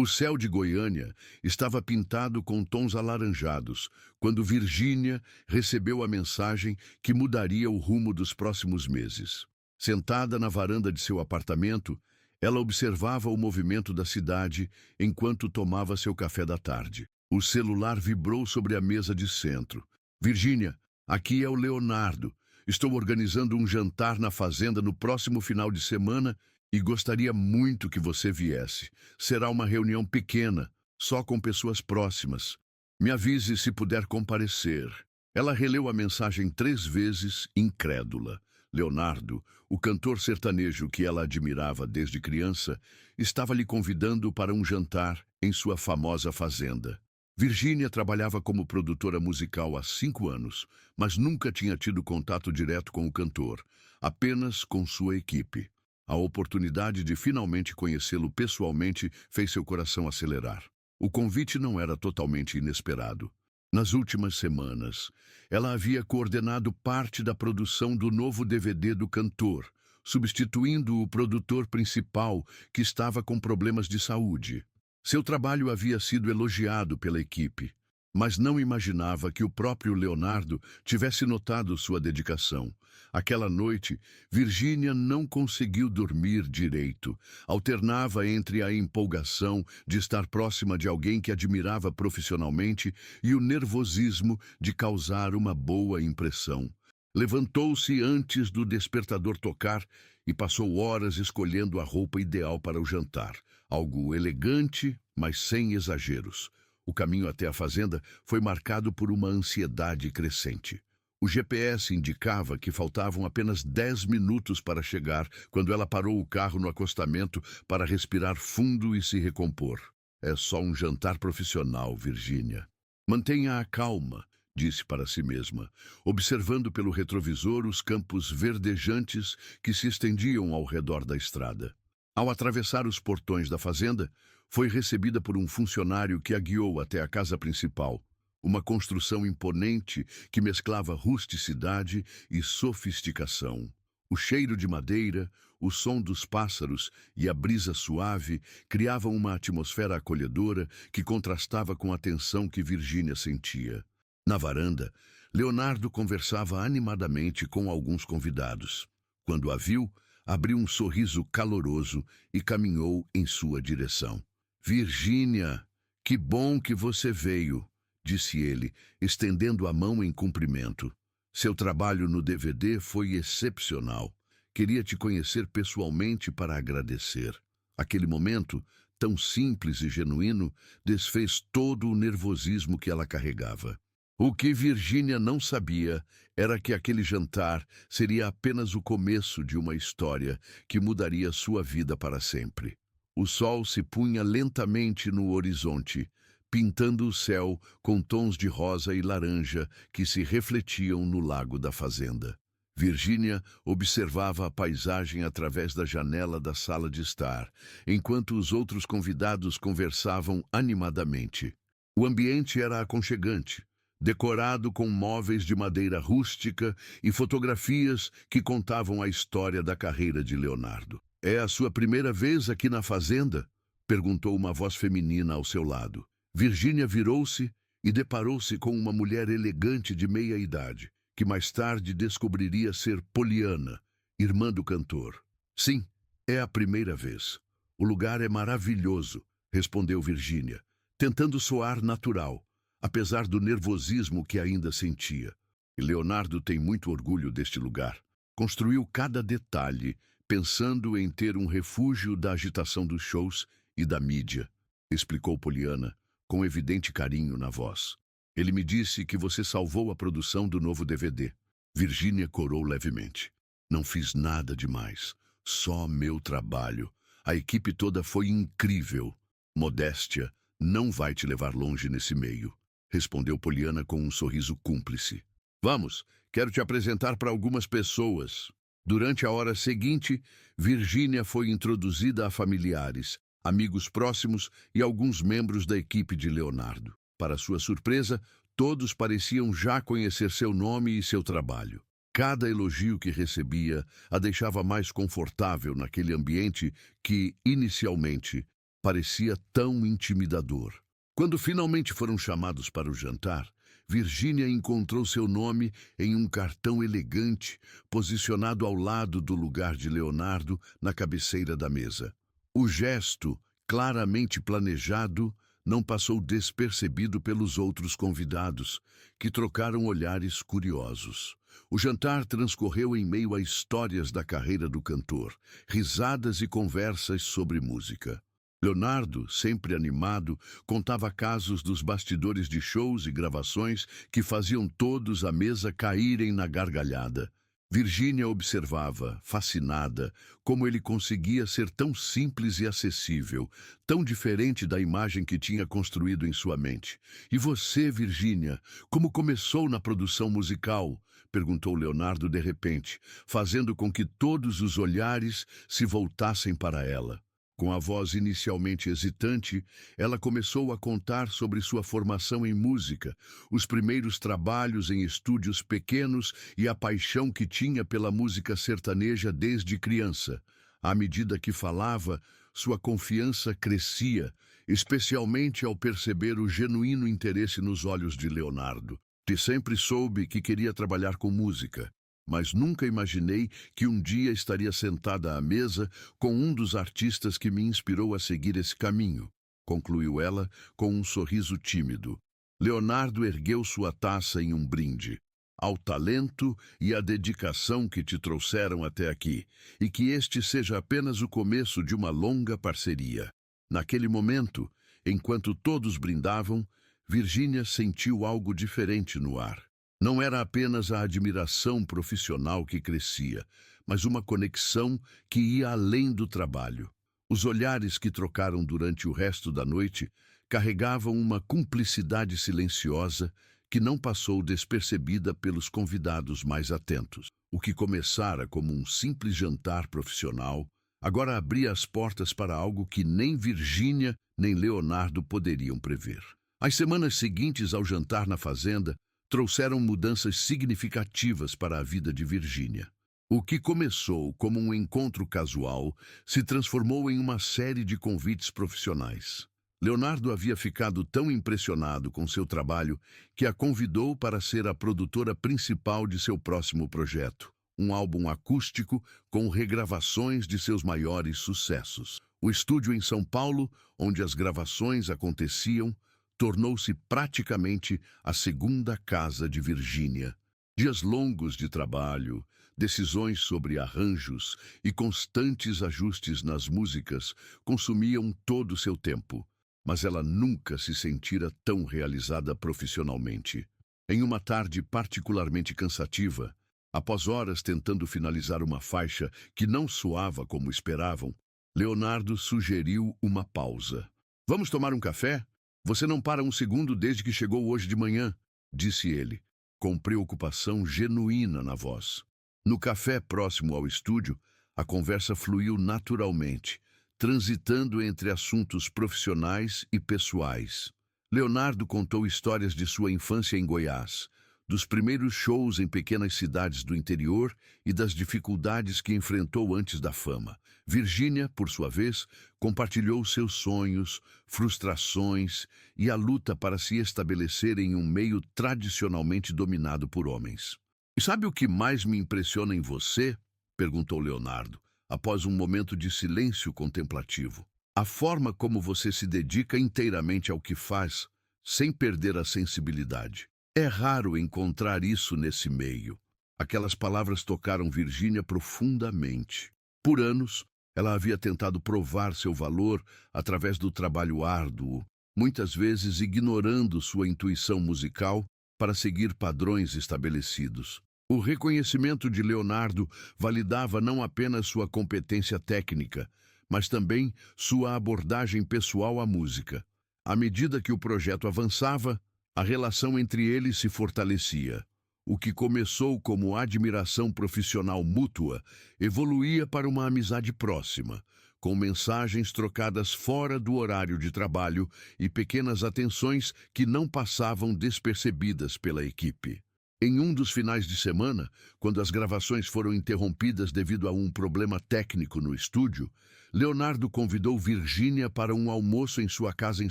O céu de Goiânia estava pintado com tons alaranjados, quando Virgínia recebeu a mensagem que mudaria o rumo dos próximos meses. Sentada na varanda de seu apartamento, ela observava o movimento da cidade enquanto tomava seu café da tarde. O celular vibrou sobre a mesa de centro. Virgínia, aqui é o Leonardo. Estou organizando um jantar na fazenda no próximo final de semana e gostaria muito que você viesse. Será uma reunião pequena, só com pessoas próximas. Me avise se puder comparecer. Ela releu a mensagem 3 vezes, incrédula. Leonardo, o cantor sertanejo que ela admirava desde criança, estava lhe convidando para um jantar em sua famosa fazenda. Virgínia trabalhava como produtora musical há 5 anos, mas nunca tinha tido contato direto com o cantor, apenas com sua equipe. A oportunidade de finalmente conhecê-lo pessoalmente fez seu coração acelerar. O convite não era totalmente inesperado. Nas últimas semanas, ela havia coordenado parte da produção do novo DVD do cantor, substituindo o produtor principal que estava com problemas de saúde. Seu trabalho havia sido elogiado pela equipe, mas não imaginava que o próprio Leonardo tivesse notado sua dedicação. Aquela noite, Virgínia não conseguiu dormir direito. Alternava entre a empolgação de estar próxima de alguém que admirava profissionalmente e o nervosismo de causar uma boa impressão. Levantou-se antes do despertador tocar e passou horas escolhendo a roupa ideal para o jantar. Algo elegante, mas sem exageros. O caminho até a fazenda foi marcado por uma ansiedade crescente. O GPS indicava que faltavam apenas 10 minutos para chegar, quando ela parou o carro no acostamento para respirar fundo e se recompor. É só um jantar profissional, Virgínia. Mantenha a calma, disse para si mesma, observando pelo retrovisor os campos verdejantes que se estendiam ao redor da estrada. Ao atravessar os portões da fazenda, foi recebida por um funcionário que a guiou até a casa principal, uma construção imponente que mesclava rusticidade e sofisticação. O cheiro de madeira, o som dos pássaros e a brisa suave criavam uma atmosfera acolhedora que contrastava com a tensão que Virgínia sentia. Na varanda, Leonardo conversava animadamente com alguns convidados. Quando a viu, abriu um sorriso caloroso e caminhou em sua direção. Virgínia, que bom que você veio, disse ele, estendendo a mão em cumprimento. Seu trabalho no DVD foi excepcional. Queria te conhecer pessoalmente para agradecer. Aquele momento, tão simples e genuíno, desfez todo o nervosismo que ela carregava. O que Virgínia não sabia era que aquele jantar seria apenas o começo de uma história que mudaria sua vida para sempre. O sol se punha lentamente no horizonte, pintando o céu com tons de rosa e laranja que se refletiam no lago da fazenda. Virgínia observava a paisagem através da janela da sala de estar, enquanto os outros convidados conversavam animadamente. O ambiente era aconchegante, decorado com móveis de madeira rústica e fotografias que contavam a história da carreira de Leonardo. É a sua primeira vez aqui na fazenda? Perguntou uma voz feminina ao seu lado. Virgínia virou-se e deparou-se com uma mulher elegante de meia-idade, que mais tarde descobriria ser Poliana, irmã do cantor. Sim, é a primeira vez. O lugar é maravilhoso, respondeu Virgínia, tentando soar natural, apesar do nervosismo que ainda sentia. E Leonardo tem muito orgulho deste lugar. Construiu cada detalhe, pensando em ter um refúgio da agitação dos shows e da mídia, explicou Poliana, com evidente carinho na voz. Ele me disse que você salvou a produção do novo DVD. Virgínia corou levemente. Não fiz nada demais. Só meu trabalho. A equipe toda foi incrível. Modéstia não vai te levar longe nesse meio, respondeu Poliana com um sorriso cúmplice. Vamos, quero te apresentar para algumas pessoas. Durante a hora seguinte, Virgínia foi introduzida a familiares, amigos próximos e alguns membros da equipe de Leonardo. Para sua surpresa, todos pareciam já conhecer seu nome e seu trabalho. Cada elogio que recebia a deixava mais confortável naquele ambiente que, inicialmente, Parecia tão intimidador. Quando finalmente foram chamados para o jantar, Virginia encontrou seu nome em um cartão elegante, posicionado ao lado do lugar de Leonardo, na cabeceira da mesa. O gesto, claramente planejado, não passou despercebido pelos outros convidados, que trocaram olhares curiosos. O jantar transcorreu em meio a histórias da carreira do cantor, risadas e conversas sobre música. Leonardo, sempre animado, contava casos dos bastidores de shows e gravações que faziam todos à mesa caírem na gargalhada. Virginia observava, fascinada, como ele conseguia ser tão simples e acessível, tão diferente da imagem que tinha construído em sua mente. "E você, Virginia, como começou na produção musical?" perguntou Leonardo de repente, fazendo com que todos os olhares se voltassem para ela. Com a voz inicialmente hesitante, ela começou a contar sobre sua formação em música, os primeiros trabalhos em estúdios pequenos e a paixão que tinha pela música sertaneja desde criança. À medida que falava, sua confiança crescia, especialmente ao perceber o genuíno interesse nos olhos de Leonardo. "E sempre soube que queria trabalhar com música, mas nunca imaginei que um dia estaria sentada à mesa com um dos artistas que me inspirou a seguir esse caminho", concluiu ela com um sorriso tímido. Leonardo ergueu sua taça em um brinde. "Ao talento e à dedicação que te trouxeram até aqui, e que este seja apenas o começo de uma longa parceria." Naquele momento, enquanto todos brindavam, Virginia sentiu algo diferente no ar. Não era apenas a admiração profissional que crescia, mas uma conexão que ia além do trabalho. Os olhares que trocaram durante o resto da noite carregavam uma cumplicidade silenciosa que não passou despercebida pelos convidados mais atentos. O que começara como um simples jantar profissional, agora abria as portas para algo que nem Virginia nem Leonardo poderiam prever. As semanas seguintes ao jantar na fazenda trouxeram mudanças significativas para a vida de Virginia. O que começou como um encontro casual se transformou em uma série de convites profissionais. Leonardo havia ficado tão impressionado com seu trabalho que a convidou para ser a produtora principal de seu próximo projeto, um álbum acústico com regravações de seus maiores sucessos. O estúdio em São Paulo, onde as gravações aconteciam, tornou-se praticamente a segunda casa de Virginia. Dias longos de trabalho, decisões sobre arranjos e constantes ajustes nas músicas consumiam todo o seu tempo, mas ela nunca se sentira tão realizada profissionalmente. Em uma tarde particularmente cansativa, após horas tentando finalizar uma faixa que não soava como esperavam, Leonardo sugeriu uma pausa. "Vamos tomar um café? Você não para um segundo desde que chegou hoje de manhã", disse ele, com preocupação genuína na voz. No café próximo ao estúdio, a conversa fluiu naturalmente, transitando entre assuntos profissionais e pessoais. Leonardo contou histórias de sua infância em Goiás, dos primeiros shows em pequenas cidades do interior e das dificuldades que enfrentou antes da fama. Virginia, por sua vez, compartilhou seus sonhos, frustrações e a luta para se estabelecer em um meio tradicionalmente dominado por homens. "E sabe o que mais me impressiona em você?", perguntou Leonardo, após um momento de silêncio contemplativo. "A forma como você se dedica inteiramente ao que faz, sem perder a sensibilidade. É raro encontrar isso nesse meio." Aquelas palavras tocaram Virginia profundamente. Por anos, ela havia tentado provar seu valor através do trabalho árduo, muitas vezes ignorando sua intuição musical para seguir padrões estabelecidos. O reconhecimento de Leonardo validava não apenas sua competência técnica, mas também sua abordagem pessoal à música. À medida que o projeto avançava, a relação entre eles se fortalecia. O que começou como admiração profissional mútua evoluía para uma amizade próxima, com mensagens trocadas fora do horário de trabalho e pequenas atenções que não passavam despercebidas pela equipe. Em um dos finais de semana, quando as gravações foram interrompidas devido a um problema técnico no estúdio, Leonardo convidou Virgínia para um almoço em sua casa em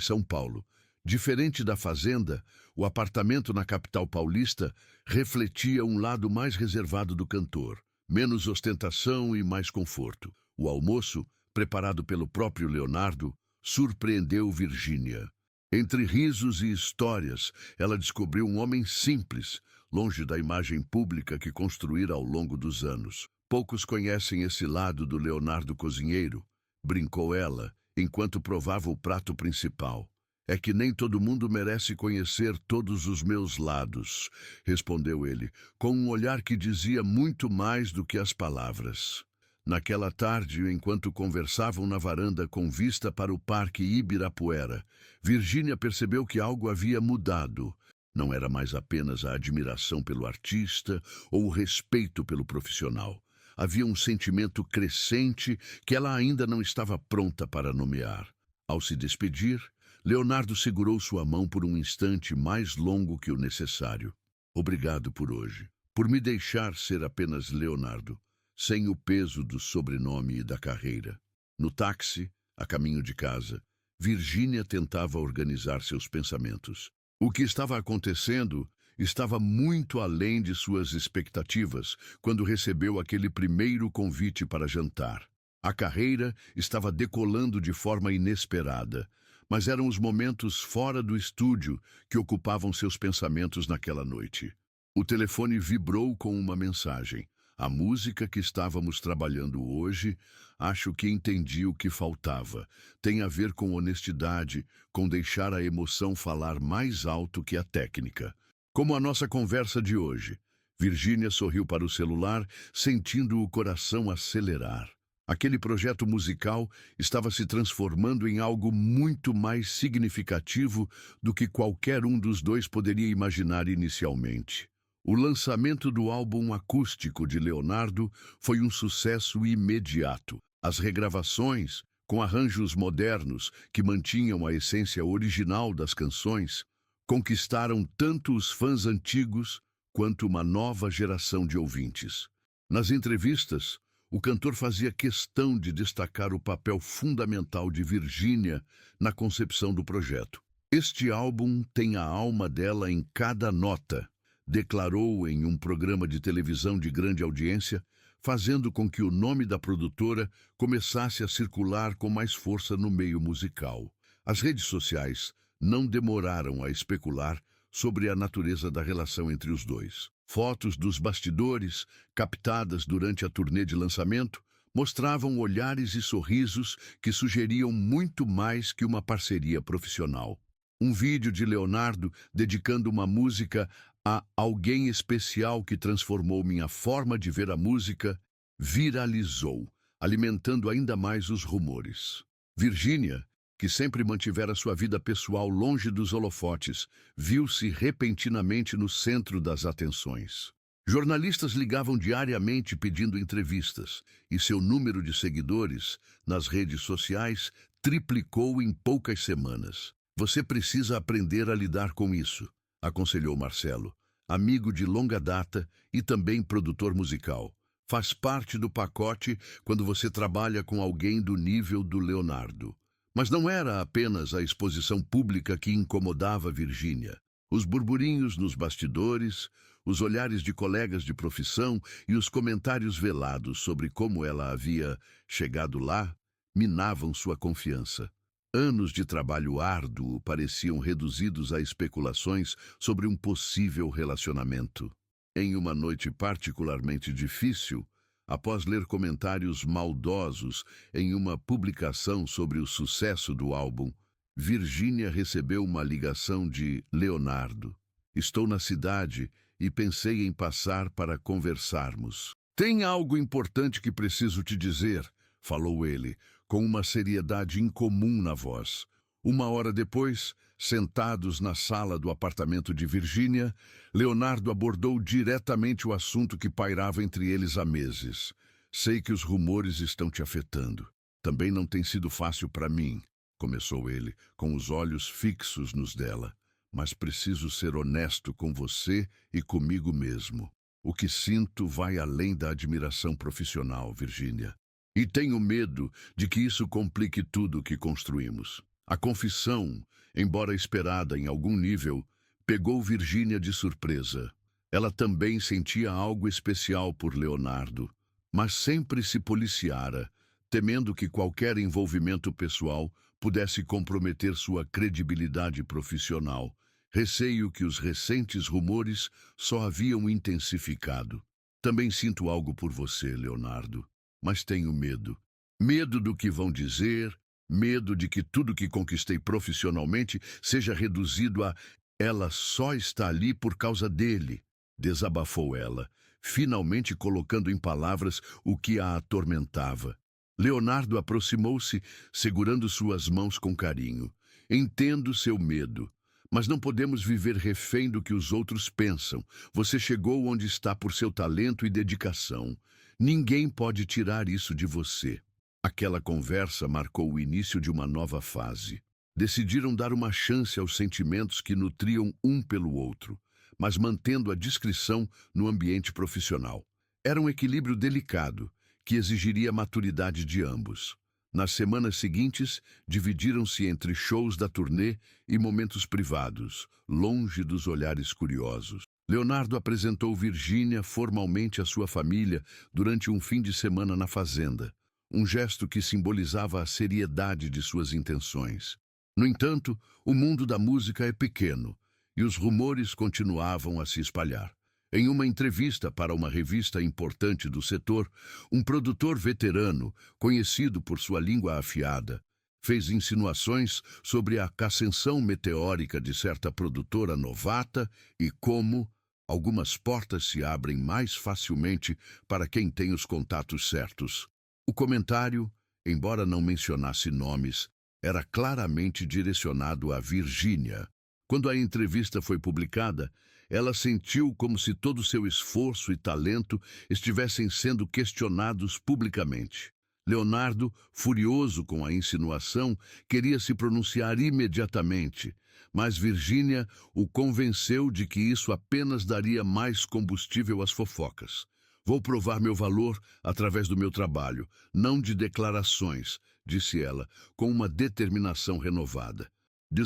São Paulo. Diferente da fazenda, o apartamento na capital paulista refletia um lado mais reservado do cantor, menos ostentação e mais conforto. O almoço, preparado pelo próprio Leonardo, surpreendeu Virgínia. Entre risos e histórias, ela descobriu um homem simples, longe da imagem pública que construíra ao longo dos anos. Poucos conhecem esse lado do Leonardo cozinheiro, brincou ela, enquanto provava o prato principal. É que nem todo mundo merece conhecer todos os meus lados, respondeu ele, com um olhar que dizia muito mais do que as palavras. Naquela tarde, enquanto conversavam na varanda com vista para o Parque Ibirapuera, Virgínia percebeu que algo havia mudado. Não era mais apenas a admiração pelo artista ou o respeito pelo profissional. Havia um sentimento crescente que ela ainda não estava pronta para nomear. Ao se despedir, Leonardo segurou sua mão por um instante mais longo que o necessário. Obrigado por hoje, por me deixar ser apenas Leonardo, sem o peso do sobrenome e da carreira. No táxi, a caminho de casa, Virgínia tentava organizar seus pensamentos. O que estava acontecendo estava muito além de suas expectativas quando recebeu aquele primeiro convite para jantar. A carreira estava decolando de forma inesperada, mas eram os momentos fora do estúdio que ocupavam seus pensamentos naquela noite. O telefone vibrou com uma mensagem. A música que estávamos trabalhando hoje, acho que entendi o que faltava. Tem a ver com honestidade, com deixar a emoção falar mais alto que a técnica. Como a nossa conversa de hoje. Virgínia sorriu para o celular, sentindo o coração acelerar. Aquele projeto musical estava se transformando em algo muito mais significativo do que qualquer um dos dois poderia imaginar inicialmente. O lançamento do álbum acústico de Leonardo foi um sucesso imediato. As regravações, com arranjos modernos que mantinham a essência original das canções, conquistaram tanto os fãs antigos quanto uma nova geração de ouvintes. Nas entrevistas, o cantor fazia questão de destacar o papel fundamental de Virgínia na concepção do projeto. Este álbum tem a alma dela em cada nota, declarou em um programa de televisão de grande audiência, fazendo com que o nome da produtora começasse a circular com mais força no meio musical. As redes sociais não demoraram a especular sobre a natureza da relação entre os dois. Fotos dos bastidores, captadas durante a turnê de lançamento, mostravam olhares e sorrisos que sugeriam muito mais que uma parceria profissional. Um vídeo de Leonardo dedicando uma música a alguém especial que transformou minha forma de ver a música viralizou, alimentando ainda mais os rumores. Virgínia, que sempre mantivera sua vida pessoal longe dos holofotes, viu-se repentinamente no centro das atenções. Jornalistas ligavam diariamente pedindo entrevistas, e seu número de seguidores nas redes sociais triplicou em poucas semanas. Você precisa aprender a lidar com isso, aconselhou Marcelo, amigo de longa data e também produtor musical. Faz parte do pacote quando você trabalha com alguém do nível do Leonardo. Mas não era apenas a exposição pública que incomodava Virgínia. Os burburinhos nos bastidores, os olhares de colegas de profissão e os comentários velados sobre como ela havia chegado lá minavam sua confiança. Anos de trabalho árduo pareciam reduzidos a especulações sobre um possível relacionamento. Em uma noite particularmente difícil, após ler comentários maldosos em uma publicação sobre o sucesso do álbum, Virgínia recebeu uma ligação de Leonardo. Estou na cidade e pensei em passar para conversarmos. Tem algo importante que preciso te dizer, falou ele, com uma seriedade incomum na voz. Uma hora depois, sentados na sala do apartamento de Virgínia, Leonardo abordou diretamente o assunto que pairava entre eles há meses. Sei que os rumores estão te afetando. Também não tem sido fácil para mim, começou ele, com os olhos fixos nos dela. Mas preciso ser honesto com você e comigo mesmo. O que sinto vai além da admiração profissional, Virgínia. E tenho medo de que isso complique tudo o que construímos. A confissão, embora esperada em algum nível, pegou Virgínia de surpresa. Ela também sentia algo especial por Leonardo, mas sempre se policiara, temendo que qualquer envolvimento pessoal pudesse comprometer sua credibilidade profissional, receio que os recentes rumores só haviam intensificado. Também sinto algo por você, Leonardo, mas tenho medo. Medo do que vão dizer, medo de que tudo que conquistei profissionalmente seja reduzido a ela só está ali por causa dele, desabafou ela, finalmente colocando em palavras o que a atormentava. Leonardo aproximou-se, segurando suas mãos com carinho. Entendo seu medo, mas não podemos viver refém do que os outros pensam. Você chegou onde está por seu talento e dedicação. Ninguém pode tirar isso de você. Aquela conversa marcou o início de uma nova fase. Decidiram dar uma chance aos sentimentos que nutriam um pelo outro, mas mantendo a discrição no ambiente profissional. Era um equilíbrio delicado, que exigiria maturidade de ambos. Nas semanas seguintes, dividiram-se entre shows da turnê e momentos privados, longe dos olhares curiosos. Leonardo apresentou Virgínia formalmente à sua família durante um fim de semana na fazenda, um gesto que simbolizava a seriedade de suas intenções. No entanto, o mundo da música é pequeno, e os rumores continuavam a se espalhar. Em uma entrevista para uma revista importante do setor, um produtor veterano, conhecido por sua língua afiada, fez insinuações sobre a ascensão meteórica de certa produtora novata e como algumas portas se abrem mais facilmente para quem tem os contatos certos. O comentário, embora não mencionasse nomes, era claramente direcionado a Virgínia. Quando a entrevista foi publicada, ela sentiu como se todo seu esforço e talento estivessem sendo questionados publicamente. Leonardo, furioso com a insinuação, queria se pronunciar imediatamente, mas Virgínia o convenceu de que isso apenas daria mais combustível às fofocas. Vou provar meu valor através do meu trabalho, não de declarações, disse ela, com uma determinação renovada.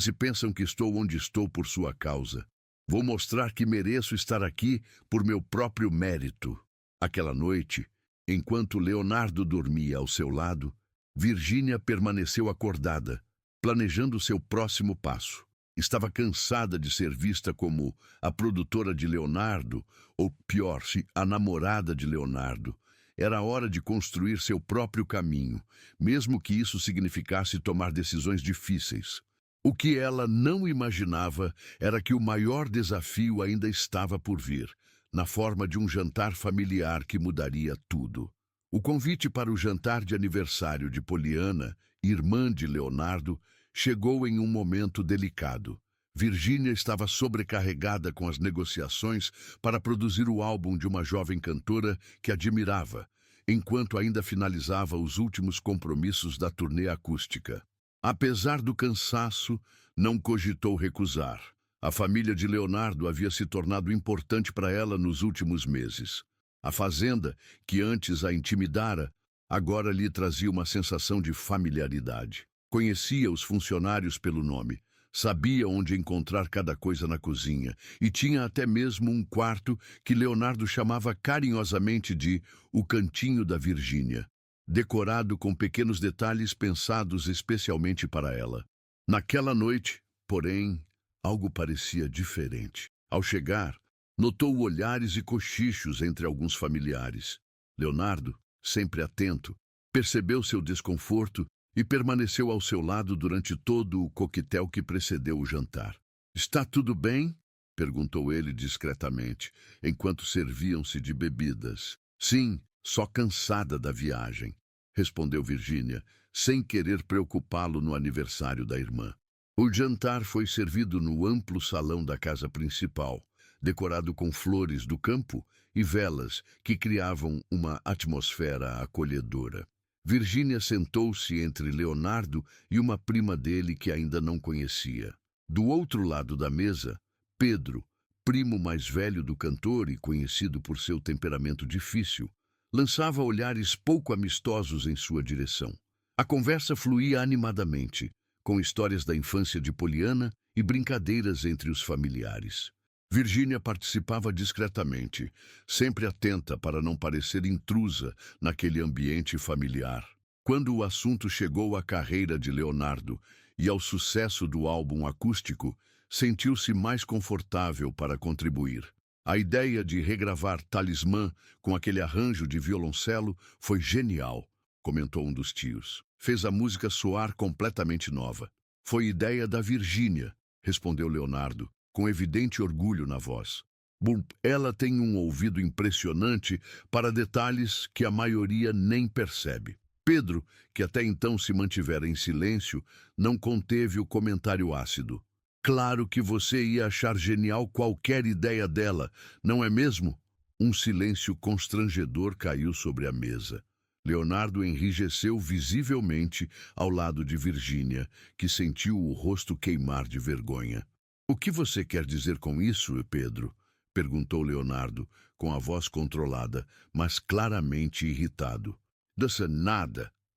Se pensam que estou onde estou por sua causa. Vou mostrar que mereço estar aqui por meu próprio mérito. Aquela noite, enquanto Leonardo dormia ao seu lado, Virgínia permaneceu acordada, planejando seu próximo passo. Estava cansada de ser vista como a produtora de Leonardo, ou pior, a namorada de Leonardo. Era hora de construir seu próprio caminho, mesmo que isso significasse tomar decisões difíceis. O que ela não imaginava era que o maior desafio ainda estava por vir, na forma de um jantar familiar que mudaria tudo. O convite para o jantar de aniversário de Poliana, irmã de Leonardo, chegou em um momento delicado. Virgínia estava sobrecarregada com as negociações para produzir o álbum de uma jovem cantora que admirava, enquanto ainda finalizava os últimos compromissos da turnê acústica. Apesar do cansaço, não cogitou recusar. A família de Leonardo havia se tornado importante para ela nos últimos meses. A fazenda, que antes a intimidara, agora lhe trazia uma sensação de familiaridade. Conhecia os funcionários pelo nome, sabia onde encontrar cada coisa na cozinha e tinha até mesmo um quarto que Leonardo chamava carinhosamente de o Cantinho da Virgínia, decorado com pequenos detalhes pensados especialmente para ela. Naquela noite, porém, algo parecia diferente. Ao chegar, notou olhares e cochichos entre alguns familiares. Leonardo, sempre atento, percebeu seu desconforto e permaneceu ao seu lado durante todo o coquetel que precedeu o jantar. "Está tudo bem?" perguntou ele discretamente, enquanto serviam-se de bebidas. "Sim, só cansada da viagem", respondeu Virgínia, sem querer preocupá-lo no aniversário da irmã. O jantar foi servido no amplo salão da casa principal, decorado com flores do campo e velas que criavam uma atmosfera acolhedora. Virgínia sentou-se entre Leonardo e uma prima dele que ainda não conhecia. Do outro lado da mesa, Pedro, primo mais velho do cantor e conhecido por seu temperamento difícil, lançava olhares pouco amistosos em sua direção. A conversa fluía animadamente, com histórias da infância de Poliana e brincadeiras entre os familiares. Virgínia participava discretamente, sempre atenta para não parecer intrusa naquele ambiente familiar. Quando o assunto chegou à carreira de Leonardo e ao sucesso do álbum acústico, sentiu-se mais confortável para contribuir. A ideia de regravar Talismã com aquele arranjo de violoncelo foi genial, comentou um dos tios. Fez a música soar completamente nova. Foi ideia da Virgínia, respondeu Leonardo, com evidente orgulho na voz. Bom, ela tem um ouvido impressionante para detalhes que a maioria nem percebe. Pedro, que até então se mantivera em silêncio, não conteve o comentário ácido. Claro que você ia achar genial qualquer ideia dela, não é mesmo? Um silêncio constrangedor caiu sobre a mesa. Leonardo enrijeceu visivelmente ao lado de Virgínia, que sentiu o rosto queimar de vergonha. O que você quer dizer com isso, Pedro? Perguntou Leonardo, com a voz controlada, mas claramente irritado.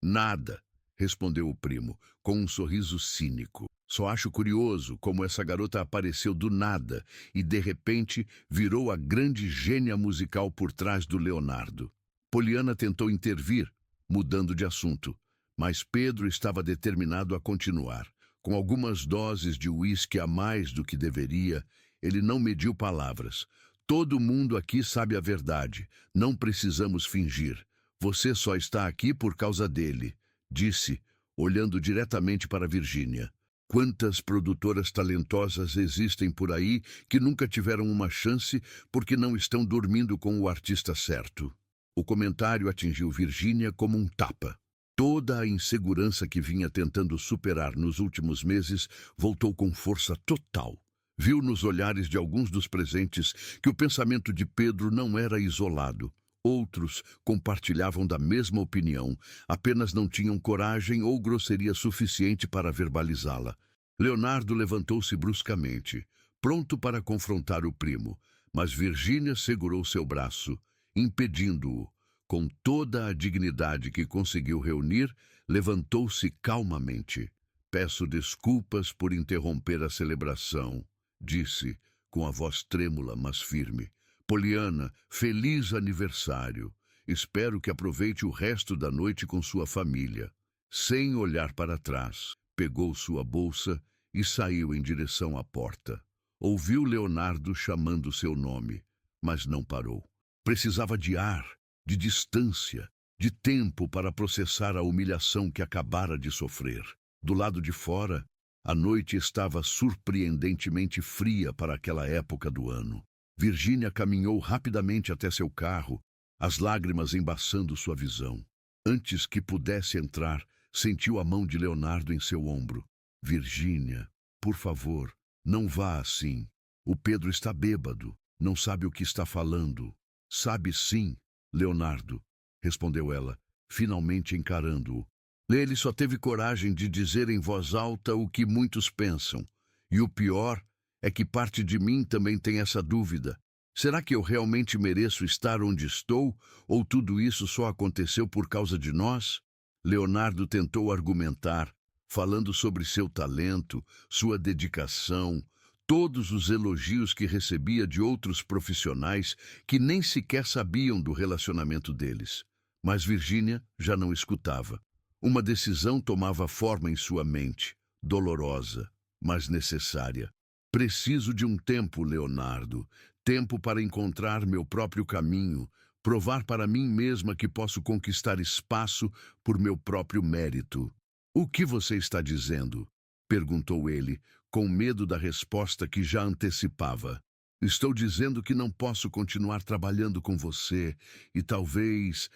Nada, respondeu o primo, com um sorriso cínico. Só acho curioso como essa garota apareceu do nada e, de repente, virou a grande gênia musical por trás do Leonardo. Poliana tentou intervir, mudando de assunto, mas Pedro estava determinado a continuar. Com algumas doses de uísque a mais do que deveria, ele não mediu palavras. Todo mundo aqui sabe a verdade. Não precisamos fingir. Você só está aqui por causa dele, disse, olhando diretamente para Virgínia. Quantas produtoras talentosas existem por aí que nunca tiveram uma chance porque não estão dormindo com o artista certo? O comentário atingiu Virgínia como um tapa. Toda a insegurança que vinha tentando superar nos últimos meses voltou com força total. Viu nos olhares de alguns dos presentes que o pensamento de Pedro não era isolado. Outros compartilhavam da mesma opinião, apenas não tinham coragem ou grosseria suficiente para verbalizá-la. Leonardo levantou-se bruscamente, pronto para confrontar o primo, mas Virgínia segurou seu braço, impedindo-o. Com toda a dignidade que conseguiu reunir, levantou-se calmamente. Peço desculpas por interromper a celebração, disse, com a voz trêmula, mas firme. Poliana, feliz aniversário. Espero que aproveite o resto da noite com sua família. Sem olhar para trás, pegou sua bolsa e saiu em direção à porta. Ouviu Leonardo chamando seu nome, mas não parou. Precisava de ar, de distância, de tempo para processar a humilhação que acabara de sofrer. Do lado de fora, a noite estava surpreendentemente fria para aquela época do ano. Virgínia caminhou rapidamente até seu carro, as lágrimas embaçando sua visão. Antes que pudesse entrar, sentiu a mão de Leonardo em seu ombro. Virgínia, por favor, não vá assim. O Pedro está bêbado, não sabe o que está falando. Sabe sim, Leonardo, respondeu ela, finalmente encarando-o. Ele só teve coragem de dizer em voz alta o que muitos pensam. E o pior é que parte de mim também tem essa dúvida. Será que eu realmente mereço estar onde estou, ou tudo isso só aconteceu por causa de nós? Leonardo tentou argumentar, falando sobre seu talento, sua dedicação, todos os elogios que recebia de outros profissionais que nem sequer sabiam do relacionamento deles. Mas Virgínia já não escutava. Uma decisão tomava forma em sua mente, dolorosa, mas necessária. Preciso de um tempo, Leonardo, tempo para encontrar meu próprio caminho, provar para mim mesma que posso conquistar espaço por meu próprio mérito. O que você está dizendo? Perguntou ele, com medo da resposta que já antecipava. Estou dizendo que não posso continuar trabalhando com você e talvez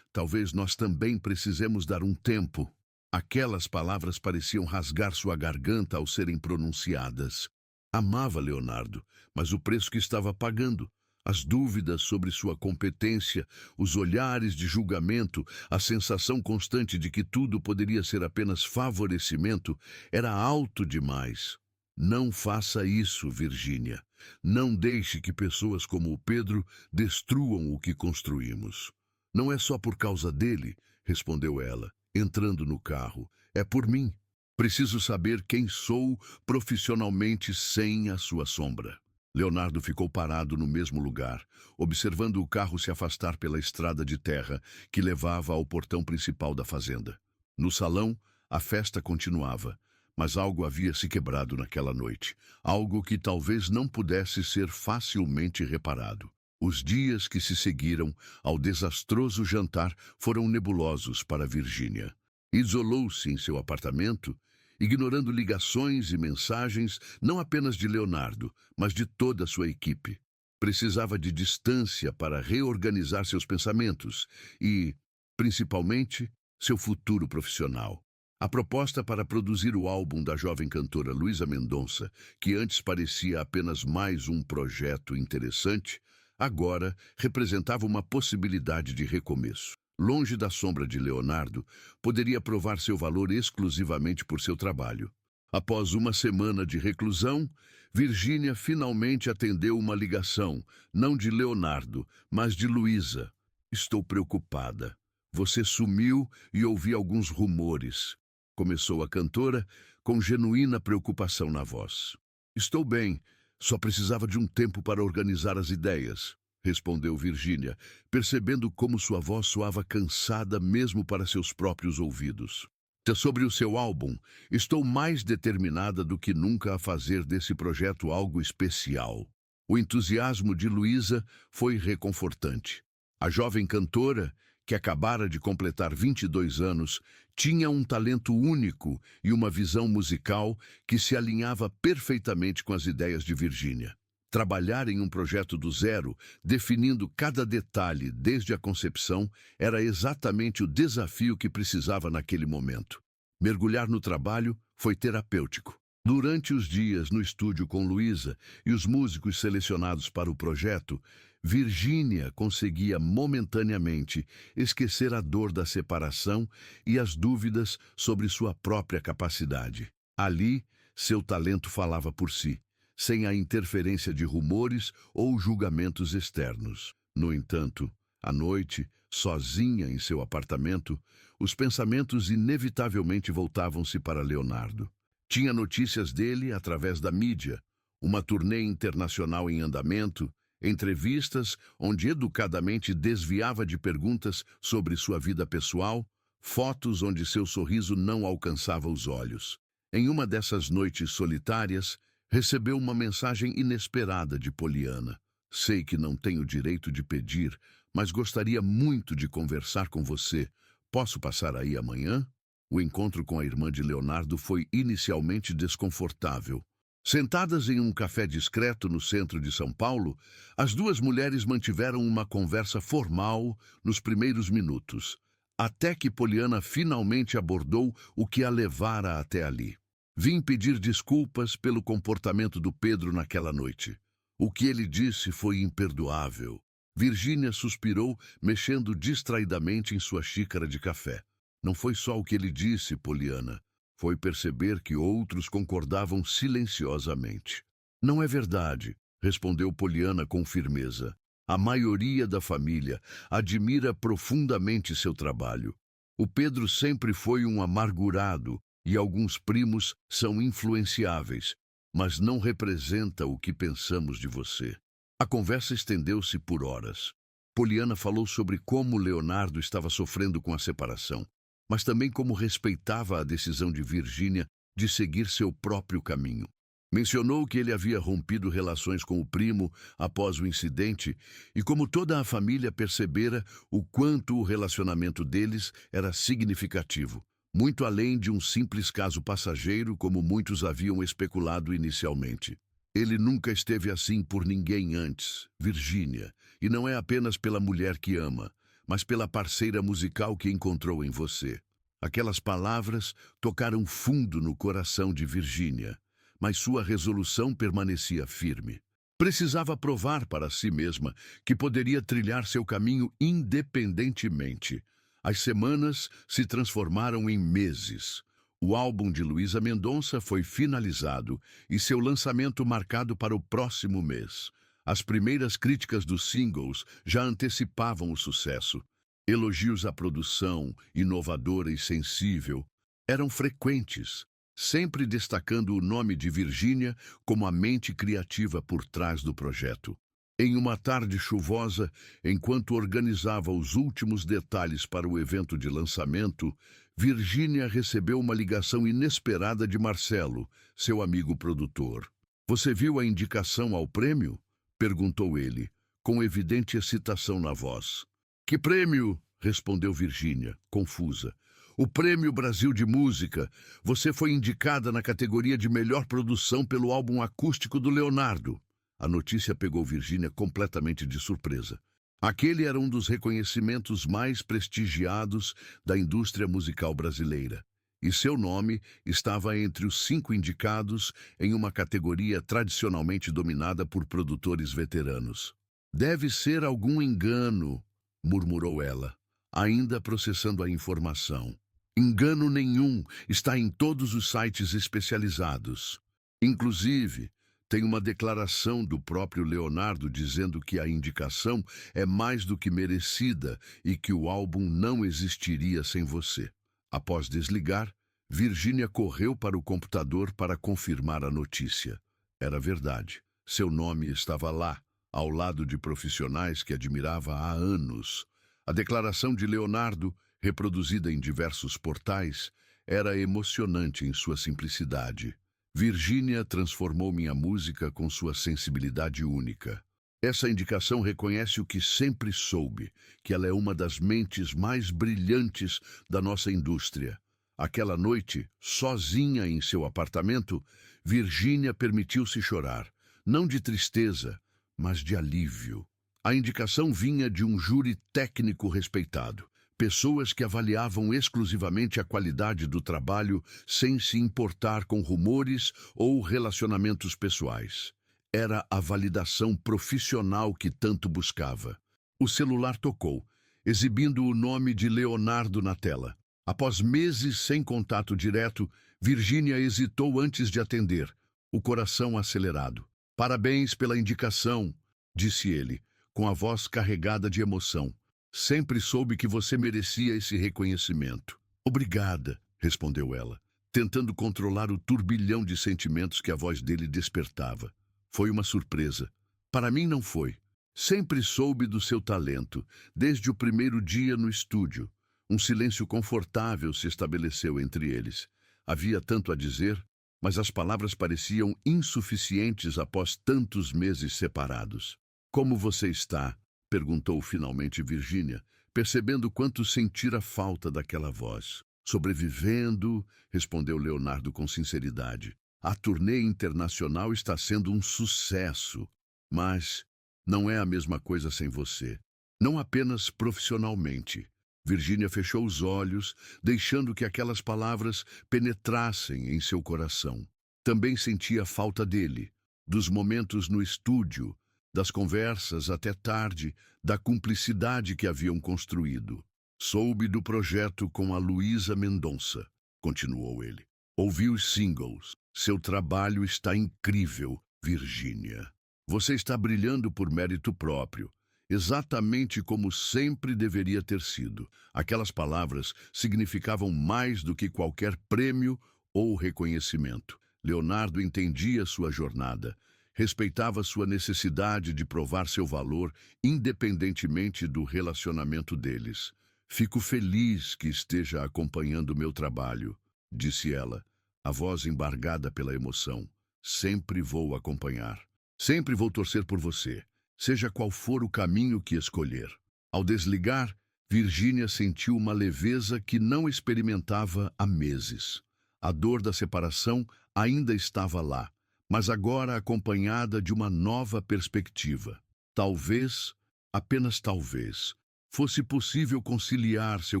nós também precisemos dar um tempo. Aquelas palavras pareciam rasgar sua garganta ao serem pronunciadas. Amava Leonardo, mas o preço que estava pagando, as dúvidas sobre sua competência, os olhares de julgamento, a sensação constante de que tudo poderia ser apenas favorecimento, era alto demais. Não faça isso, Virgínia. Não deixe que pessoas como o Pedro destruam o que construímos. Não é só por causa dele, respondeu ela, entrando no carro. É por mim. Preciso saber quem sou profissionalmente sem a sua sombra. Leonardo ficou parado no mesmo lugar, observando o carro se afastar pela estrada de terra que levava ao portão principal da fazenda. No salão, a festa continuava, mas algo havia se quebrado naquela noite, algo que talvez não pudesse ser facilmente reparado. Os dias que se seguiram ao desastroso jantar foram nebulosos para Virgínia. Isolou-se em seu apartamento, ignorando ligações e mensagens não apenas de Leonardo, mas de toda a sua equipe. Precisava de distância para reorganizar seus pensamentos e, principalmente, seu futuro profissional. A proposta para produzir o álbum da jovem cantora Luísa Mendonça, que antes parecia apenas mais um projeto interessante, agora representava uma possibilidade de recomeço. Longe da sombra de Leonardo, poderia provar seu valor exclusivamente por seu trabalho. Após uma semana de reclusão, Virgínia finalmente atendeu uma ligação, não de Leonardo, mas de Luísa. Estou preocupada. Você sumiu e ouvi alguns rumores. Começou a cantora, com genuína preocupação na voz. Estou bem, só precisava de um tempo para organizar as ideias, respondeu Virgínia, percebendo como sua voz soava cansada mesmo para seus próprios ouvidos. Sobre o seu álbum, estou mais determinada do que nunca a fazer desse projeto algo especial. O entusiasmo de Luísa foi reconfortante. A jovem cantora, que acabara de completar 22 anos, tinha um talento único e uma visão musical que se alinhava perfeitamente com as ideias de Virgínia. Trabalhar em um projeto do zero, definindo cada detalhe desde a concepção, era exatamente o desafio que precisava naquele momento. Mergulhar no trabalho foi terapêutico. Durante os dias no estúdio com Luísa e os músicos selecionados para o projeto, Virgínia conseguia momentaneamente esquecer a dor da separação e as dúvidas sobre sua própria capacidade. Ali, seu talento falava por si, sem a interferência de rumores ou julgamentos externos. No entanto, à noite, sozinha em seu apartamento, os pensamentos inevitavelmente voltavam-se para Leonardo. Tinha notícias dele através da mídia, uma turnê internacional em andamento, entrevistas onde educadamente desviava de perguntas sobre sua vida pessoal, fotos onde seu sorriso não alcançava os olhos. Em uma dessas noites solitárias, recebeu uma mensagem inesperada de Poliana. Sei que não tenho direito de pedir, mas gostaria muito de conversar com você. Posso passar aí amanhã? O encontro com a irmã de Leonardo foi inicialmente desconfortável. Sentadas em um café discreto no centro de São Paulo, as duas mulheres mantiveram uma conversa formal nos primeiros minutos, até que Poliana finalmente abordou o que a levara até ali. Vim pedir desculpas pelo comportamento do Pedro naquela noite. O que ele disse foi imperdoável. Virgínia suspirou, mexendo distraidamente em sua xícara de café. Não foi só o que ele disse, Poliana. Foi perceber que outros concordavam silenciosamente. Não é verdade, respondeu Poliana com firmeza. A maioria da família admira profundamente seu trabalho. O Pedro sempre foi um amargurado e alguns primos são influenciáveis, mas não representa o que pensamos de você. A conversa estendeu-se por horas. Poliana falou sobre como Leonardo estava sofrendo com a separação, mas também como respeitava a decisão de Virgínia de seguir seu próprio caminho. Mencionou que ele havia rompido relações com o primo após o incidente e como toda a família percebera o quanto o relacionamento deles era significativo, muito além de um simples caso passageiro como muitos haviam especulado inicialmente. Ele nunca esteve assim por ninguém antes, Virgínia, e não é apenas pela mulher que ama, mas pela parceira musical que encontrou em você. Aquelas palavras tocaram fundo no coração de Virgínia, mas sua resolução permanecia firme. Precisava provar para si mesma que poderia trilhar seu caminho independentemente. As semanas se transformaram em meses. O álbum de Luísa Mendonça foi finalizado e seu lançamento marcado para o próximo mês. As primeiras críticas dos singles já antecipavam o sucesso. Elogios à produção, inovadora e sensível, eram frequentes, sempre destacando o nome de Virgínia como a mente criativa por trás do projeto. Em uma tarde chuvosa, enquanto organizava os últimos detalhes para o evento de lançamento, Virgínia recebeu uma ligação inesperada de Marcelo, seu amigo produtor. "Você viu a indicação ao prêmio?" perguntou ele, com evidente excitação na voz. "Que prêmio?" respondeu Virgínia, confusa. "O Prêmio Brasil de Música. Você foi indicada na categoria de melhor produção pelo álbum acústico do Leonardo." A notícia pegou Virgínia completamente de surpresa. Aquele era um dos reconhecimentos mais prestigiados da indústria musical brasileira. E seu nome estava entre os 5 indicados em uma categoria tradicionalmente dominada por produtores veteranos. "Deve ser algum engano", murmurou ela, ainda processando a informação. "Engano nenhum, está em todos os sites especializados. Inclusive, tem uma declaração do próprio Leonardo dizendo que a indicação é mais do que merecida e que o álbum não existiria sem você." Após desligar, Virgínia correu para o computador para confirmar a notícia. Era verdade. Seu nome estava lá, ao lado de profissionais que admirava há anos. A declaração de Leonardo, reproduzida em diversos portais, era emocionante em sua simplicidade. "Virgínia transformou minha música com sua sensibilidade única. Essa indicação reconhece o que sempre soube, que ela é uma das mentes mais brilhantes da nossa indústria." Aquela noite, sozinha em seu apartamento, Virgínia permitiu-se chorar, não de tristeza, mas de alívio. A indicação vinha de um júri técnico respeitado. Pessoas que avaliavam exclusivamente a qualidade do trabalho sem se importar com rumores ou relacionamentos pessoais. Era a validação profissional que tanto buscava. O celular tocou, exibindo o nome de Leonardo na tela. Após meses sem contato direto, Virgínia hesitou antes de atender, o coração acelerado. "Parabéns pela indicação", disse ele, com a voz carregada de emoção. "Sempre soube que você merecia esse reconhecimento." "Obrigada", respondeu ela, tentando controlar o turbilhão de sentimentos que a voz dele despertava. "Foi uma surpresa. Para mim não foi. Sempre soube do seu talento, desde o primeiro dia no estúdio." Um silêncio confortável se estabeleceu entre eles. Havia tanto a dizer, mas as palavras pareciam insuficientes após tantos meses separados. "Como você está?" perguntou finalmente Virgínia, percebendo quanto sentira falta daquela voz. "Sobrevivendo", respondeu Leonardo com sinceridade. "A turnê internacional está sendo um sucesso, mas não é a mesma coisa sem você. Não apenas profissionalmente." Virgínia fechou os olhos, deixando que aquelas palavras penetrassem em seu coração. Também sentia falta dele, dos momentos no estúdio, das conversas até tarde, da cumplicidade que haviam construído. "Soube do projeto com a Luísa Mendonça", continuou ele. "Ouvi os singles. Seu trabalho está incrível, Virgínia. Você está brilhando por mérito próprio, exatamente como sempre deveria ter sido." Aquelas palavras significavam mais do que qualquer prêmio ou reconhecimento. Leonardo entendia sua jornada, respeitava sua necessidade de provar seu valor, independentemente do relacionamento deles. "Fico feliz que esteja acompanhando meu trabalho", disse ela, a voz embargada pela emoção. "Sempre vou acompanhar. Sempre vou torcer por você, seja qual for o caminho que escolher." Ao desligar, Virgínia sentiu uma leveza que não experimentava há meses. A dor da separação ainda estava lá, mas agora acompanhada de uma nova perspectiva. Talvez, apenas talvez, fosse possível conciliar seu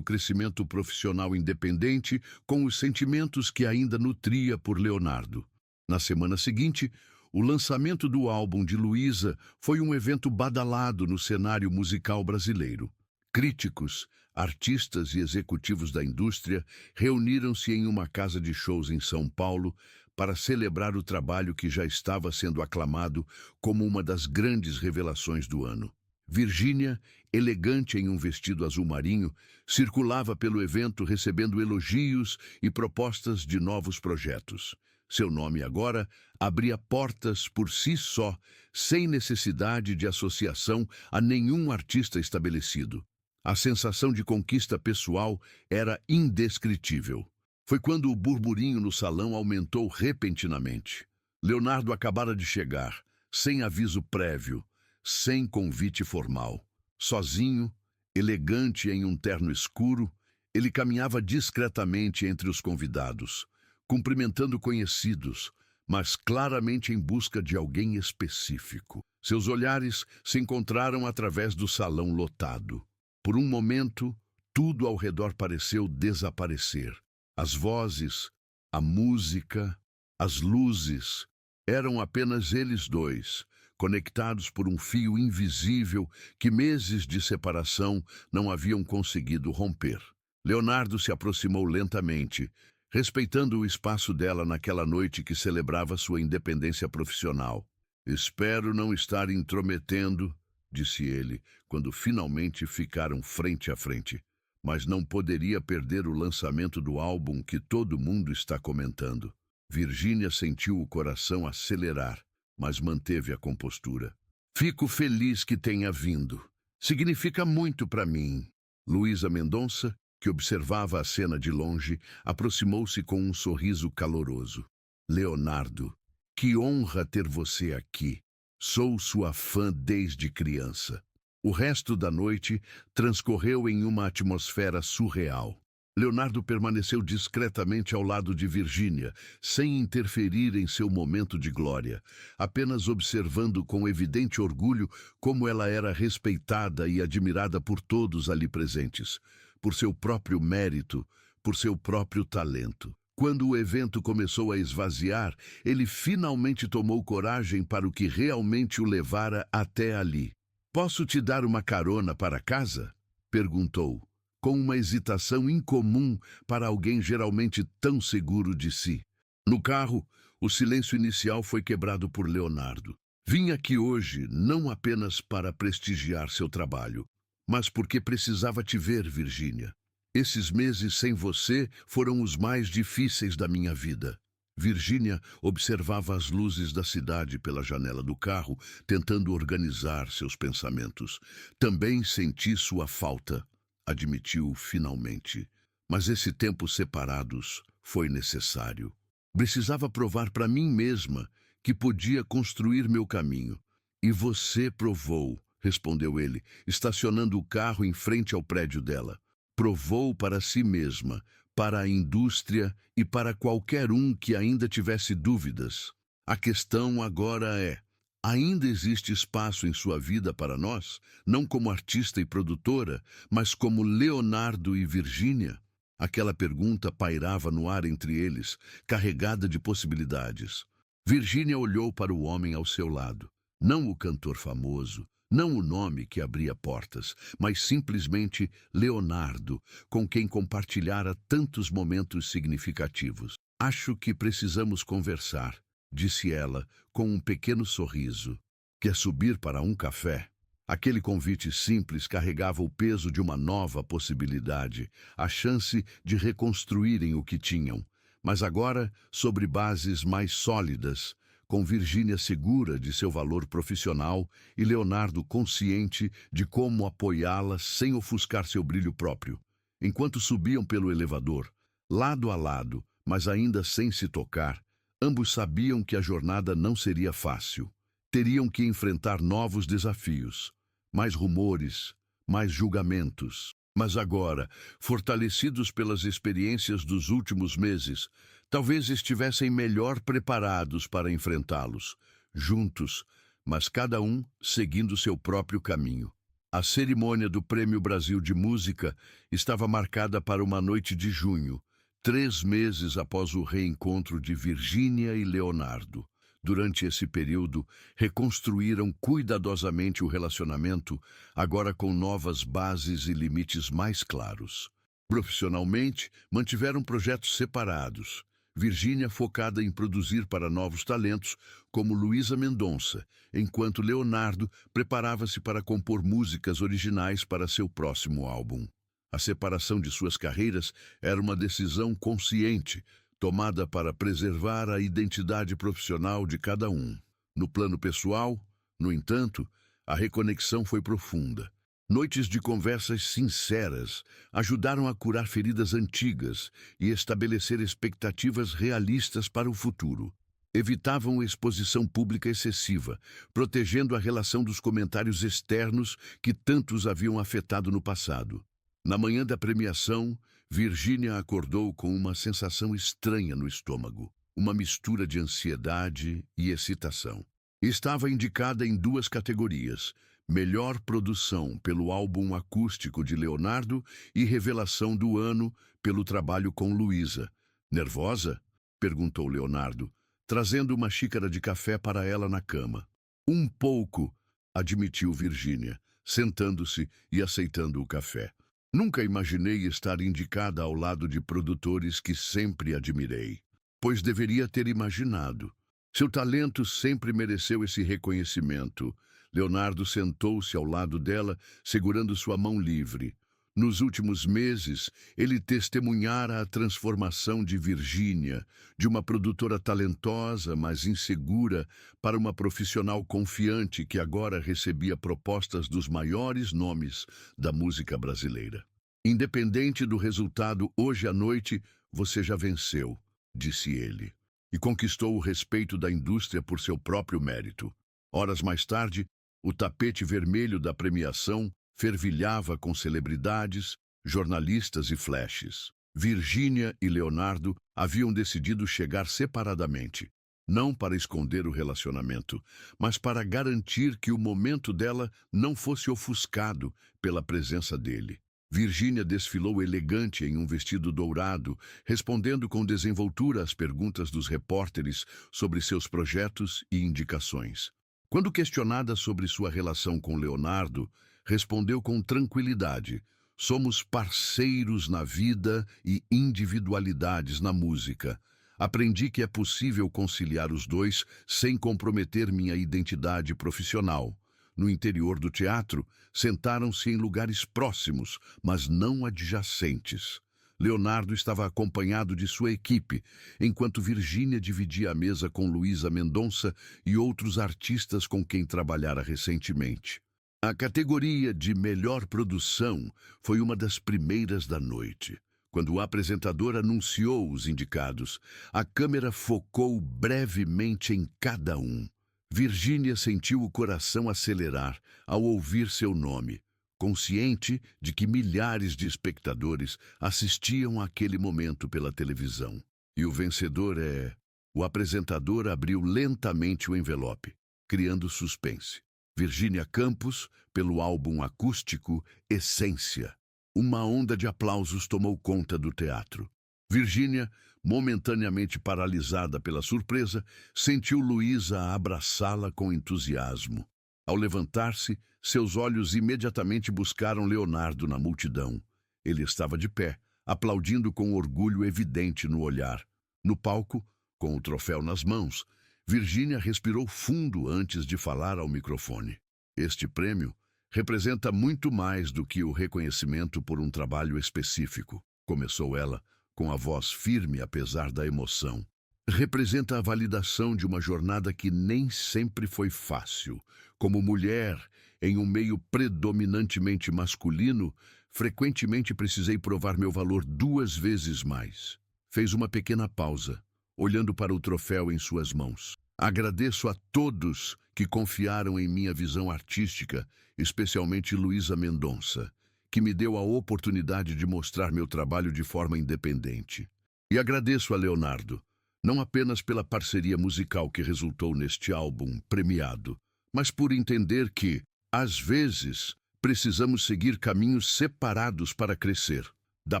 crescimento profissional independente com os sentimentos que ainda nutria por Leonardo. Na semana seguinte, o lançamento do álbum de Luísa foi um evento badalado no cenário musical brasileiro. Críticos, artistas e executivos da indústria reuniram-se em uma casa de shows em São Paulo para celebrar o trabalho que já estava sendo aclamado como uma das grandes revelações do ano. Virgínia, elegante em um vestido azul marinho, circulava pelo evento recebendo elogios e propostas de novos projetos. Seu nome agora abria portas por si só, sem necessidade de associação a nenhum artista estabelecido. A sensação de conquista pessoal era indescritível. Foi quando o burburinho no salão aumentou repentinamente. Leonardo acabara de chegar, sem aviso prévio, sem convite formal. Sozinho, elegante em um terno escuro, ele caminhava discretamente entre os convidados, cumprimentando conhecidos, mas claramente em busca de alguém específico. Seus olhares se encontraram através do salão lotado. Por um momento, tudo ao redor pareceu desaparecer. As vozes, a música, as luzes, eram apenas eles dois, conectados por um fio invisível que meses de separação não haviam conseguido romper. Leonardo se aproximou lentamente, respeitando o espaço dela naquela noite que celebrava sua independência profissional. "Espero não estar intrometendo", disse ele, quando finalmente ficaram frente a frente. "Mas não poderia perder o lançamento do álbum que todo mundo está comentando." Virgínia sentiu o coração acelerar, mas manteve a compostura. "Fico feliz que tenha vindo. Significa muito para mim." Luísa Mendonça, que observava a cena de longe, aproximou-se com um sorriso caloroso. "Leonardo, que honra ter você aqui. Sou sua fã desde criança." O resto da noite transcorreu em uma atmosfera surreal. Leonardo permaneceu discretamente ao lado de Virgínia, sem interferir em seu momento de glória, apenas observando com evidente orgulho como ela era respeitada e admirada por todos ali presentes, por seu próprio mérito, por seu próprio talento. Quando o evento começou a esvaziar, ele finalmente tomou coragem para o que realmente o levara até ali. "Posso te dar uma carona para casa?" perguntou, com uma hesitação incomum para alguém geralmente tão seguro de si. No carro, o silêncio inicial foi quebrado por Leonardo. "Vim aqui hoje não apenas para prestigiar seu trabalho, mas porque precisava te ver, Virgínia. Esses meses sem você foram os mais difíceis da minha vida." Virgínia observava as luzes da cidade pela janela do carro, tentando organizar seus pensamentos. "Também senti sua falta", admitiu finalmente. "Mas esse tempo separados foi necessário. Precisava provar para mim mesma que podia construir meu caminho." "E você provou", respondeu ele, estacionando o carro em frente ao prédio dela. "Provou para si mesma, para a indústria e para qualquer um que ainda tivesse dúvidas. A questão agora é: ainda existe espaço em sua vida para nós, não como artista e produtora, mas como Leonardo e Virgínia?" Aquela pergunta pairava no ar entre eles, carregada de possibilidades. Virgínia olhou para o homem ao seu lado. Não o cantor famoso, não o nome que abria portas, mas simplesmente Leonardo, com quem compartilhara tantos momentos significativos. "Acho que precisamos conversar", disse ela, com um pequeno sorriso. "Quer subir para um café?" Aquele convite simples carregava o peso de uma nova possibilidade, a chance de reconstruírem o que tinham, mas agora sobre bases mais sólidas, com Virgínia segura de seu valor profissional e Leonardo consciente de como apoiá-la sem ofuscar seu brilho próprio. Enquanto subiam pelo elevador, lado a lado, mas ainda sem se tocar, ambos sabiam que a jornada não seria fácil. Teriam que enfrentar novos desafios, mais rumores, mais julgamentos. Mas agora, fortalecidos pelas experiências dos últimos meses, talvez estivessem melhor preparados para enfrentá-los, juntos, mas cada um seguindo seu próprio caminho. A cerimônia do Prêmio Brasil de Música estava marcada para uma noite de junho, 3 meses após o reencontro de Virgínia e Leonardo. Durante esse período, reconstruíram cuidadosamente o relacionamento, agora com novas bases e limites mais claros. Profissionalmente, mantiveram projetos separados. Virgínia focada em produzir para novos talentos, como Luísa Mendonça, enquanto Leonardo preparava-se para compor músicas originais para seu próximo álbum. A separação de suas carreiras era uma decisão consciente, tomada para preservar a identidade profissional de cada um. No plano pessoal, no entanto, a reconexão foi profunda. Noites de conversas sinceras ajudaram a curar feridas antigas e estabelecer expectativas realistas para o futuro. Evitavam exposição pública excessiva, protegendo a relação dos comentários externos que tantos haviam afetado no passado. Na manhã da premiação, Virgínia acordou com uma sensação estranha no estômago, uma mistura de ansiedade e excitação. Estava indicada em 2 categorias: Melhor Produção pelo álbum acústico de Leonardo e Revelação do Ano pelo trabalho com Luísa. Nervosa? Perguntou Leonardo, trazendo uma xícara de café para ela na cama. Um pouco, admitiu Virgínia, sentando-se e aceitando o café. Nunca imaginei estar indicada ao lado de produtores que sempre admirei, pois deveria ter imaginado. Seu talento sempre mereceu esse reconhecimento. Leonardo sentou-se ao lado dela, segurando sua mão livre. Nos últimos meses, ele testemunhara a transformação de Virgínia, de uma produtora talentosa, mas insegura, para uma profissional confiante que agora recebia propostas dos maiores nomes da música brasileira. Independente do resultado, hoje à noite você já venceu, disse ele, e conquistou o respeito da indústria por seu próprio mérito. Horas mais tarde, o tapete vermelho da premiação fervilhava com celebridades, jornalistas e flashes. Virgínia e Leonardo haviam decidido chegar separadamente, não para esconder o relacionamento, mas para garantir que o momento dela não fosse ofuscado pela presença dele. Virgínia desfilou elegante em um vestido dourado, respondendo com desenvoltura às perguntas dos repórteres sobre seus projetos e indicações. Quando questionada sobre sua relação com Leonardo, respondeu com tranquilidade: somos parceiros na vida e individualidades na música. Aprendi que é possível conciliar os dois sem comprometer minha identidade profissional. No interior do teatro, sentaram-se em lugares próximos, mas não adjacentes. Leonardo estava acompanhado de sua equipe, enquanto Virgínia dividia a mesa com Luísa Mendonça e outros artistas com quem trabalhara recentemente. A categoria de Melhor Produção foi uma das primeiras da noite. Quando o apresentador anunciou os indicados, a câmera focou brevemente em cada um. Virgínia sentiu o coração acelerar ao ouvir seu nome, consciente de que milhares de espectadores assistiam àquele momento pela televisão. E o vencedor é... O apresentador abriu lentamente o envelope, criando suspense. Virgínia Campos, pelo álbum acústico Essência. Uma onda de aplausos tomou conta do teatro. Virgínia, momentaneamente paralisada pela surpresa, sentiu Luísa abraçá-la com entusiasmo. Ao levantar-se, seus olhos imediatamente buscaram Leonardo na multidão. Ele estava de pé, aplaudindo com orgulho evidente no olhar. No palco, com o troféu nas mãos, Virgínia respirou fundo antes de falar ao microfone. Este prêmio representa muito mais do que o reconhecimento por um trabalho específico, começou ela, com a voz firme apesar da emoção. Representa a validação de uma jornada que nem sempre foi fácil. Como mulher, em um meio predominantemente masculino, frequentemente precisei provar meu valor 2 vezes mais. Fez uma pequena pausa, olhando para o troféu em suas mãos. Agradeço a todos que confiaram em minha visão artística, especialmente Luísa Mendonça, que me deu a oportunidade de mostrar meu trabalho de forma independente. E agradeço a Leonardo, não apenas pela parceria musical que resultou neste álbum premiado, mas por entender que, às vezes, precisamos seguir caminhos separados para crescer. Da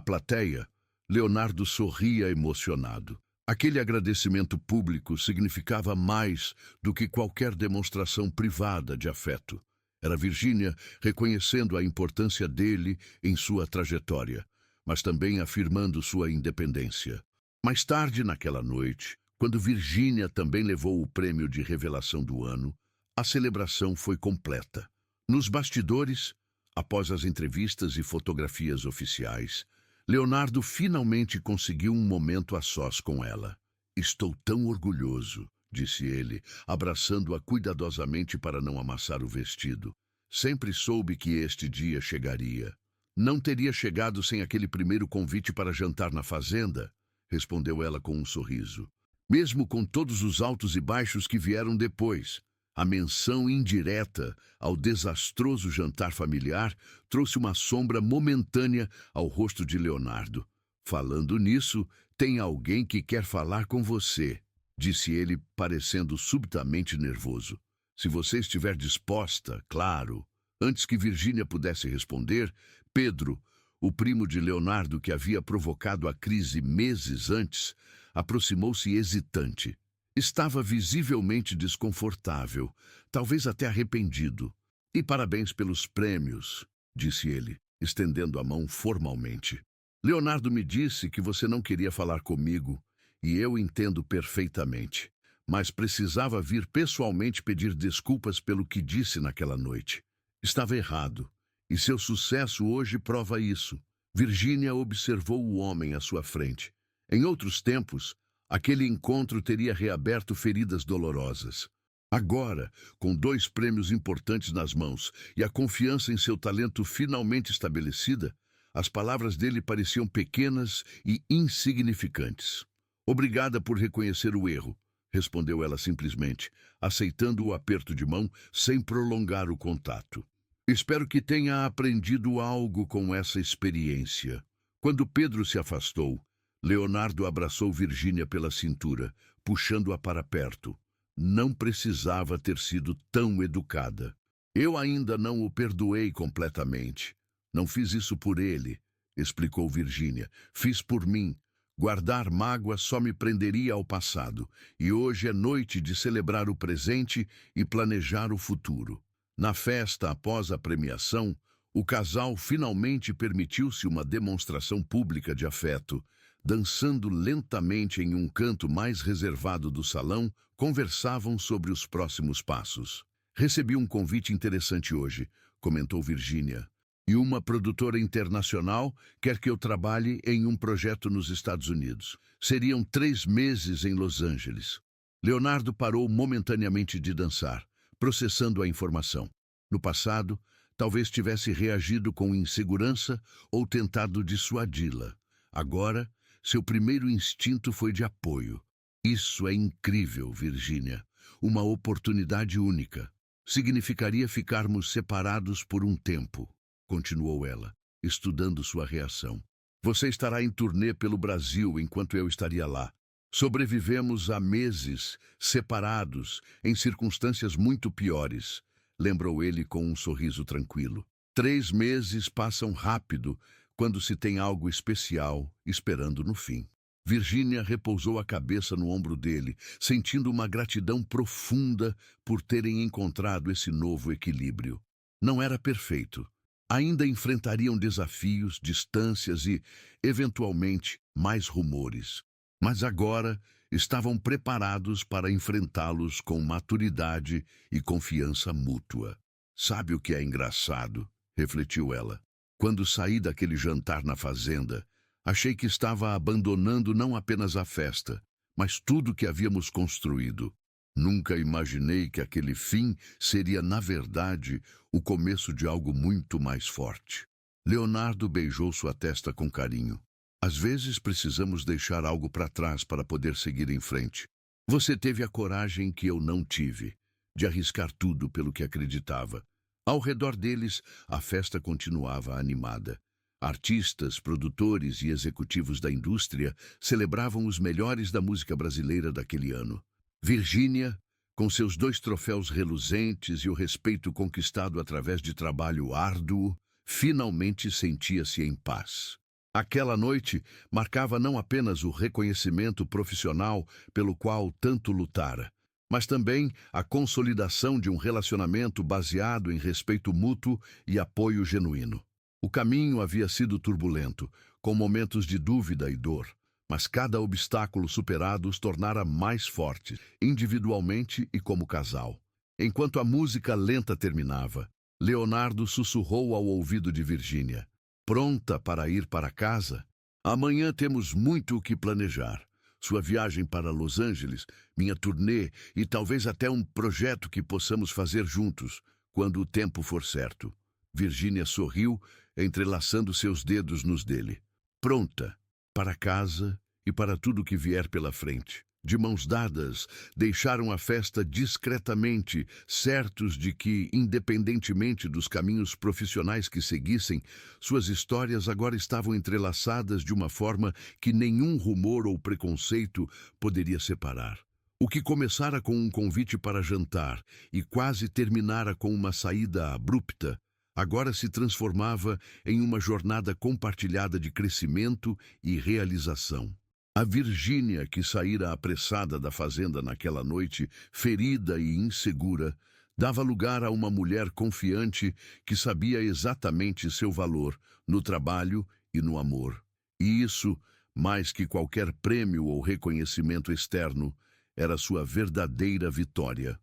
plateia, Leonardo sorria emocionado. Aquele agradecimento público significava mais do que qualquer demonstração privada de afeto. Era Virgínia reconhecendo a importância dele em sua trajetória, mas também afirmando sua independência. Mais tarde naquela noite, quando Virgínia também levou o prêmio de revelação do ano, a celebração foi completa. Nos bastidores, após as entrevistas e fotografias oficiais, Leonardo finalmente conseguiu um momento a sós com ela. "Estou tão orgulhoso", disse ele, abraçando-a cuidadosamente para não amassar o vestido. "Sempre soube que este dia chegaria." "Não teria chegado sem aquele primeiro convite para jantar na fazenda?" respondeu ela com um sorriso. "Mesmo com todos os altos e baixos que vieram depois, a menção indireta ao desastroso jantar familiar trouxe uma sombra momentânea ao rosto de Leonardo. "Falando nisso, tem alguém que quer falar com você", disse ele, parecendo subitamente nervoso. "Se você estiver disposta, claro." Antes que Virgínia pudesse responder, Pedro, o primo de Leonardo que havia provocado a crise meses antes, aproximou-se hesitante. Estava visivelmente desconfortável, talvez até arrependido. "E parabéns pelos prêmios", disse ele, estendendo a mão formalmente. "Leonardo me disse que você não queria falar comigo, e eu entendo perfeitamente. Mas precisava vir pessoalmente pedir desculpas pelo que disse naquela noite. Estava errado, e seu sucesso hoje prova isso." Virgínia observou o homem à sua frente. Em outros tempos, aquele encontro teria reaberto feridas dolorosas. Agora, com 2 prêmios importantes nas mãos e a confiança em seu talento finalmente estabelecida, as palavras dele pareciam pequenas e insignificantes. "Obrigada por reconhecer o erro", respondeu ela simplesmente, aceitando o aperto de mão sem prolongar o contato. "Espero que tenha aprendido algo com essa experiência." Quando Pedro se afastou, Leonardo abraçou Virgínia pela cintura, puxando-a para perto. Não precisava ter sido tão educada. "Eu ainda não o perdoei completamente. Não fiz isso por ele", explicou Virgínia. "Fiz por mim. Guardar mágoa só me prenderia ao passado, e hoje é noite de celebrar o presente e planejar o futuro." Na festa após a premiação, o casal finalmente permitiu-se uma demonstração pública de afeto. Dançando lentamente em um canto mais reservado do salão, conversavam sobre os próximos passos. "Recebi um convite interessante hoje", comentou Virgínia. "E uma produtora internacional quer que eu trabalhe em um projeto nos Estados Unidos. Seriam 3 meses em Los Angeles." Leonardo parou momentaneamente de dançar, processando a informação. No passado, talvez tivesse reagido com insegurança ou tentado dissuadi-la. Agora, seu primeiro instinto foi de apoio. "Isso é incrível, Virgínia. Uma oportunidade única. Significaria ficarmos separados por um tempo", continuou ela, estudando sua reação. "Você estará em turnê pelo Brasil enquanto eu estaria lá. Sobrevivemos há meses, separados, em circunstâncias muito piores", lembrou ele com um sorriso tranquilo. 3 meses passam rápido quando se tem algo especial esperando no fim. Virgínia repousou a cabeça no ombro dele, sentindo uma gratidão profunda por terem encontrado esse novo equilíbrio. Não era perfeito. Ainda enfrentariam desafios, distâncias e, eventualmente, mais rumores. Mas agora estavam preparados para enfrentá-los com maturidade e confiança mútua. "Sabe o que é engraçado?", refletiu ela. "Quando saí daquele jantar na fazenda, achei que estava abandonando não apenas a festa, mas tudo que havíamos construído. Nunca imaginei que aquele fim seria, na verdade, o começo de algo muito mais forte." Leonardo beijou sua testa com carinho. "Às vezes precisamos deixar algo para trás para poder seguir em frente. Você teve a coragem que eu não tive, de arriscar tudo pelo que acreditava." Ao redor deles, a festa continuava animada. Artistas, produtores e executivos da indústria celebravam os melhores da música brasileira daquele ano. Virgínia, com seus 2 troféus reluzentes e o respeito conquistado através de trabalho árduo, finalmente sentia-se em paz. Aquela noite marcava não apenas o reconhecimento profissional pelo qual tanto lutara, mas também a consolidação de um relacionamento baseado em respeito mútuo e apoio genuíno. O caminho havia sido turbulento, com momentos de dúvida e dor, mas cada obstáculo superado os tornara mais fortes, individualmente e como casal. Enquanto a música lenta terminava, Leonardo sussurrou ao ouvido de Virgínia: "Pronta para ir para casa? Amanhã temos muito o que planejar. Sua viagem para Los Angeles, minha turnê e talvez até um projeto que possamos fazer juntos, quando o tempo for certo." Virgínia sorriu, entrelaçando seus dedos nos dele. Pronta para casa e para tudo que vier pela frente. De mãos dadas, deixaram a festa discretamente, certos de que, independentemente dos caminhos profissionais que seguissem, suas histórias agora estavam entrelaçadas de uma forma que nenhum rumor ou preconceito poderia separar. O que começara com um convite para jantar e quase terminara com uma saída abrupta, agora se transformava em uma jornada compartilhada de crescimento e realização. A Virgínia, que saíra apressada da fazenda naquela noite, ferida e insegura, dava lugar a uma mulher confiante que sabia exatamente seu valor no trabalho e no amor. E isso, mais que qualquer prêmio ou reconhecimento externo, era sua verdadeira vitória.